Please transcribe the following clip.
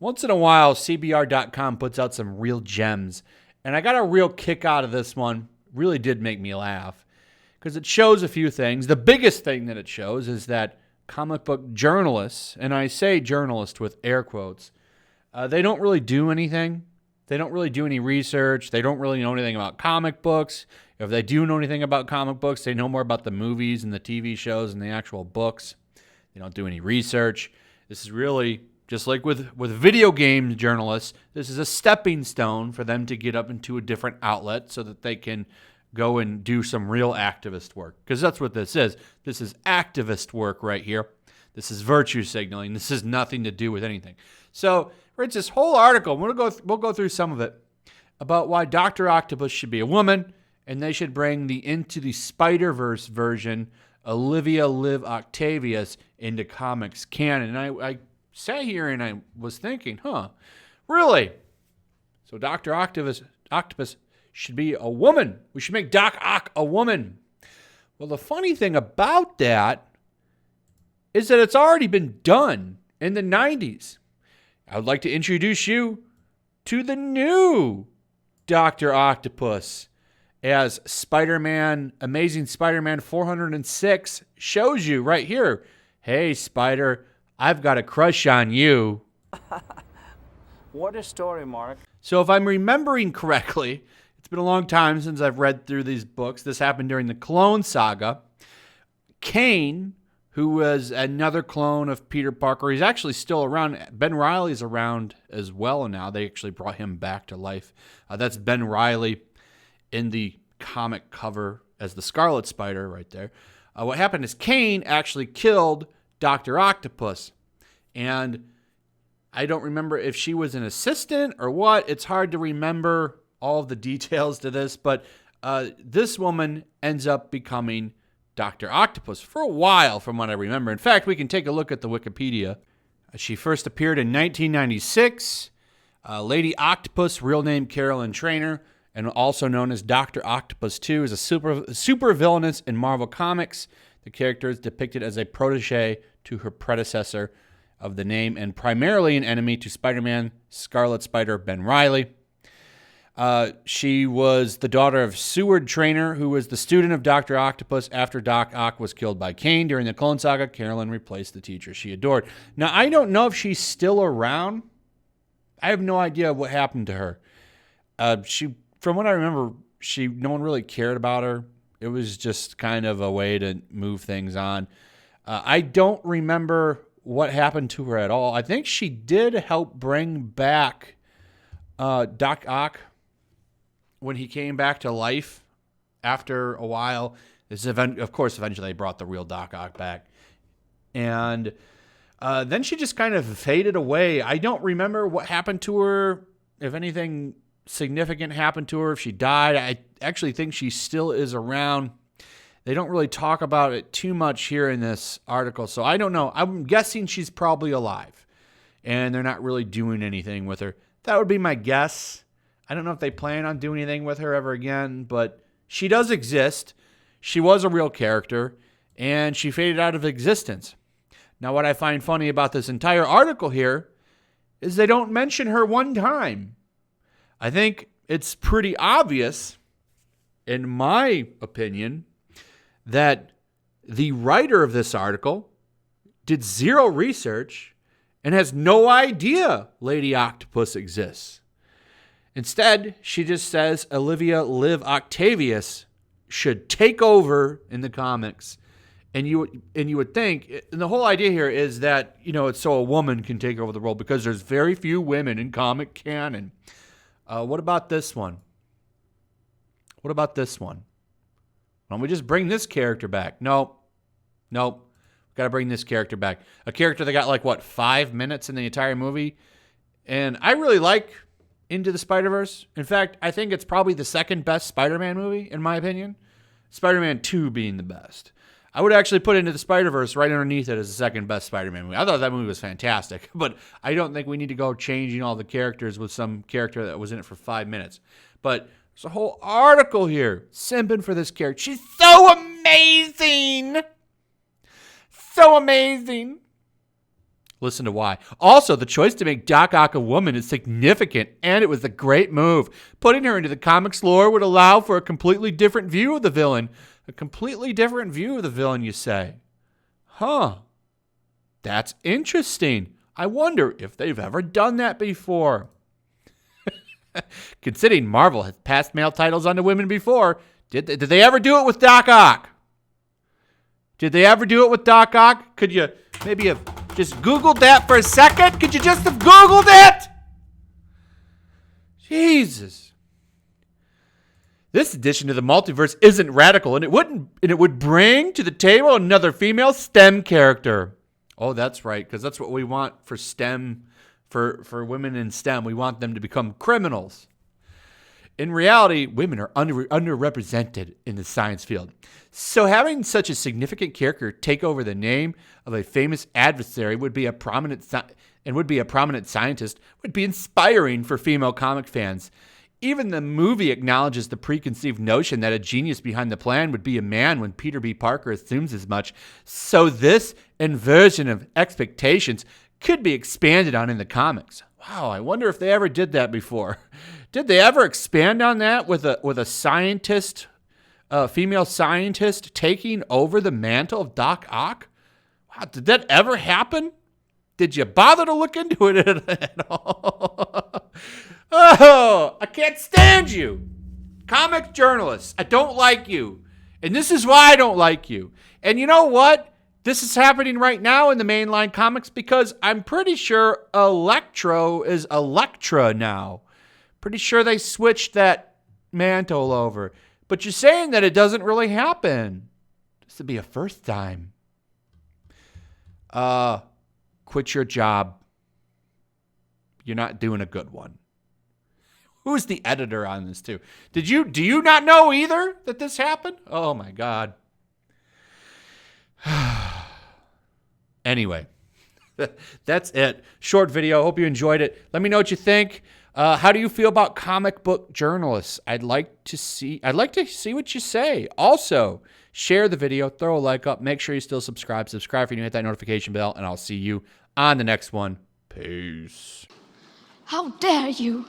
Once in a while, CBR.com puts out some real gems, and I got a real kick out of this one. Really did make me laugh because it shows a few things. The biggest thing that it shows is that comic book journalists, and I say journalist with air quotes, they don't really do anything. They don't really do any research. They don't really know anything about comic books. If they do know anything about comic books, they know more about the movies and the TV shows and the actual books. They don't do any research. This is really, just like with video game journalists, this is a stepping stone for them to get up into a different outlet so that they can go and do some real activist work. Because that's what this is. This is activist work right here. This is virtue signaling. This has nothing to do with anything. So it's this whole article. We'll go through some of it about why Doctor Octopus should be a woman, and they should bring the Into the Spider-Verse version, Olivia Liv Octavius, into comics canon. And I sat here and I was thinking, really? So Doctor Octopus should be a woman. We should make Doc Ock a woman. Well, the funny thing about that is that it's already been done in the 90s. I would like to introduce you to the new Doctor Octopus, as Spider-Man, Amazing Spider-Man 406 shows you right here. Hey, Spider, I've got a crush on you. What a story, Mark. So if I'm remembering correctly, it's been a long time since I've read through these books. This happened during the Clone Saga. Kane, who was another clone of Peter Parker, he's actually still around. Ben Reilly's around as well now. They actually brought him back to life. That's Ben Reilly in the comic cover as the Scarlet Spider right there. What happened is Kane actually killed Dr. Octopus. And I don't remember if she was an assistant or what. It's hard to remember all of the details to this, but this woman ends up becoming Dr. Octopus for a while, from what I remember. In fact, we can take a look at the Wikipedia. She first appeared in 1996. Lady Octopus, real name Carolyn Trainer, and also known as Doctor Octopus 2, is a super villainess in Marvel Comics. The character is depicted as a protege to her predecessor of the name and primarily an enemy to Spider-Man, Scarlet Spider, Ben Reilly. She was the daughter of Seward Trainer, who was the student of Dr. Octopus. After Doc Ock was killed by Kane during the Clone Saga, Carolyn replaced the teacher she adored. Now, I don't know if she's still around. I have no idea what happened to her. From what I remember, no one really cared about her. It was just kind of a way to move things on. I don't remember what happened to her at all. I think she did help bring back Doc Ock when he came back to life after a while. Of course, eventually they brought the real Doc Ock back. And then she just kind of faded away. I don't remember what happened to her, if anything significant happened to her, if she died. I actually think she still is around. They don't really talk about it too much here in this article, so I don't know. I'm guessing she's probably alive, and they're not really doing anything with her. That would be my guess. I don't know if they plan on doing anything with her ever again, but she does exist. She was a real character, and she faded out of existence. Now, what I find funny about this entire article here is they don't mention her one time. I think it's pretty obvious, in my opinion, that the writer of this article did zero research and has no idea Lady Octopus exists. Instead, she just says Olivia Liv Octavius should take over in the comics. And you would think, and the whole idea here is that, it's so a woman can take over the role because there's very few women in comic canon. What about this one? Why don't we just bring this character back? Nope. Got to bring this character back. A character that got 5 minutes in the entire movie. And I really like Into the Spider-Verse. In fact, I think it's probably the second best Spider-Man movie, in my opinion. Spider-Man 2 being the best. I would actually put Into the Spider-Verse right underneath it as the second best Spider-Man movie. I thought that movie was fantastic, but I don't think we need to go changing all the characters with some character that was in it for 5 minutes. But there's a whole article here simping for this character. She's so amazing! So amazing! Listen to why. Also, the choice to make Doc Ock a woman is significant, and it was a great move. Putting her into the comics lore would allow for a completely different view of the villain. A completely different view of the villain, you say? Huh. That's interesting. I wonder if they've ever done that before. Considering Marvel has passed male titles on to women before, did they ever do it with Doc Ock? Did they ever do it with Doc Ock? Could you maybe have just Googled that for a second? Could you just have Googled it? Jesus. This addition to the multiverse isn't radical, and it would bring to the table another female STEM character. Oh, that's right, because that's what we want for STEM, for women in STEM. We want them to become criminals. In reality, women are underrepresented in the science field. So having such a significant character take over the name of a famous adversary would be a prominent scientist would be inspiring for female comic fans. Even the movie acknowledges the preconceived notion that a genius behind the plan would be a man when Peter B. Parker assumes as much. So this inversion of expectations could be expanded on in the comics. Wow, I wonder if they ever did that before. Did they ever expand on that with a scientist, a female scientist taking over the mantle of Doc Ock? Wow, did that ever happen? Did you bother to look into it at all? Oh, I can't stand you. Comic journalists, I don't like you. And this is why I don't like you. And you know what? This is happening right now in the mainline comics because I'm pretty sure Electro is Elektra now. Pretty sure they switched that mantle over. But you're saying that it doesn't really happen. This would be a first time. Quit your job. You're not doing a good one. Who's the editor on this too? Do you not know either that this happened? Oh my God. Anyway, that's it. Short video. Hope you enjoyed it. Let me know what you think. How do you feel about comic book journalists? I'd like to see what you say. Also, share the video, throw a like up, make sure you still subscribe. Subscribe for you, hit that notification bell, and I'll see you on the next one. Peace. How dare you!